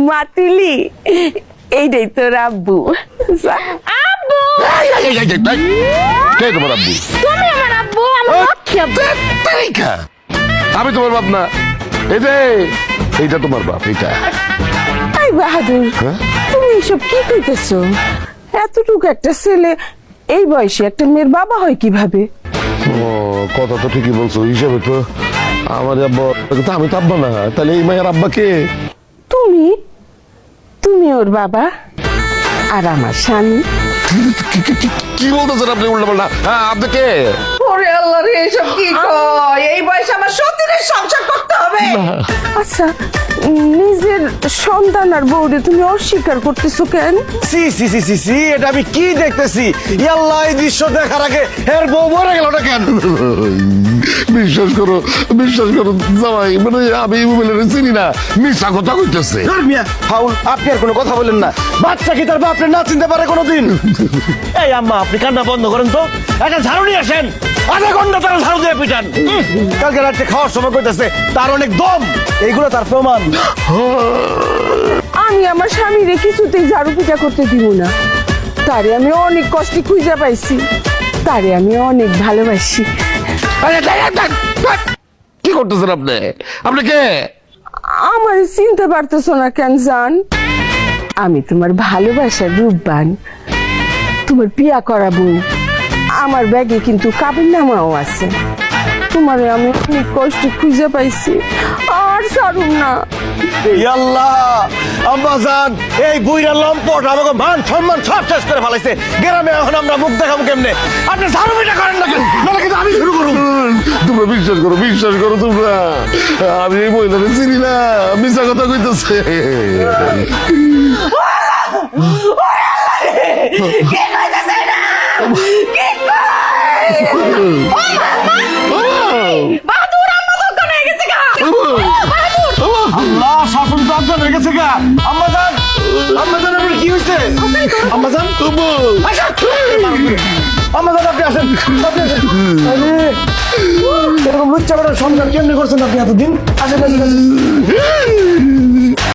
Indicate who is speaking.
Speaker 1: মাতুলি এইটাই তোর আব্বু।
Speaker 2: আব্বু
Speaker 3: কে তোমার আব্বু?
Speaker 2: তুমি আমার আব্বু, আমার লক্ষ্মী আব্বু।
Speaker 3: আমি তোমার বাপ না। এই যে এইটা তোমার বাপ, এইটা।
Speaker 1: আই বাহাদুর,
Speaker 3: হ্যাঁ?
Speaker 1: তুমি এসব কি কইতেছো? এতটুকু একটা ছেলে এই বয়সে একটা মেয়ের বাবা হয় কিভাবে?
Speaker 3: ও, কথা তো ঠিকই বলছো। হিসাবে তো আমার আব্বা, কিন্তু আমি তো আব্বা না। তাহলে এই মায়ের আব্বা কে?
Speaker 1: তুমি তুমি ওর বাবা আর আমার স্বামী।
Speaker 3: কি বলতেছেন আপনি উল্টা পাল্টা? হ্যাঁ, আপনি কে?
Speaker 1: ওরে আল্লাহ রে, এসব কি কয়? এই বয়সে আমার সতীনের সংসার করতে হবে? আচ্ছা, নিজের সন্তান আর বউরে তুমি অস্বীকার করতেছো কেন?
Speaker 4: সি সি সি সি সি, এটা আমি কি দেখতেছি? ইয়াল্লাহ, এই দৃশ্য দেখার আগে এর বউ মরে গেল না কেন?
Speaker 3: বিশ্বাস করো, বিশ্বাস করো জামাই, মানে আমি মোবাইলের চিনি না, মিথ্যা কথা কইতেছে।
Speaker 4: ধর মিয়া, ফাউল, আপনি আর কোনো কথা বলেন না। বাচ্চা কি তার বাপরে না চিনতে পারে কোনোদিন? এই আম্মা, আপনি কান্না বন্ধ করেন তো। একটা ঝাড়ু নিয়ে আসেন, আধা ঘন্টা তারা ঝাড়ু দিয়ে পিটান। কালকে রাত্রে খাওয়ার সময় কইতেছে তার অনেক দম, এইগুলো তার প্রমাণ।
Speaker 1: আমি আমার স্বামীরে কিছুতেই ঝাড়ু পিটা করতে দিব না। তারে আমি অনেক কষ্টে খুঁজে পাইছি, তারে আমি অনেক ভালোবাসি।
Speaker 3: কি করতেছেন আপনি? আপনি কে?
Speaker 1: আমার চিনতে পারতেছো না কেন জান? আমি তোমার ভালোবাসার রূপবান, তোমার বিয়া করাবো। আমার ব্যাগে কিন্তু কাবিন নামাও আছে। তোমারে আমি অনেক কষ্ট খুঁজে পাইছি, আর ছাড়ুম না।
Speaker 4: ইয়াল্লাহ, আম্মা জান, এই বুইরা লম্পট আমাকে মান সম্মান সব শেষ করে ফেলাইছে। গ্রামে এখন আমরা মুখ দেখাবো কেমনে? আপনি ঝাড়ু পিটা করেন না কেন? নাহলে কিন্তু আমি শুরু করুন।
Speaker 3: তোমরা বিশ্বাস করো, বিশ্বাস করো তোমরা, আমি এই মহিলাকে চিনি না, মিথ্যা কথা কইতেছে।
Speaker 2: বাহাদুর আম্মা দোকানে হয়ে গেছে গা।
Speaker 4: আল্লাহ, শাসন তো আপনার হয়ে গেছে গা। আম্মা জান, আম্মা জান, আপনার কি হয়েছে? আম্মা জান, আম্মা জান, আপনি আসেন, আপনি আসেন। আরে, এরকম লুচ্চা বেটার সংসার কেমনি করছেন আপনি এতদিন? আসেন, আসেন, আসেন।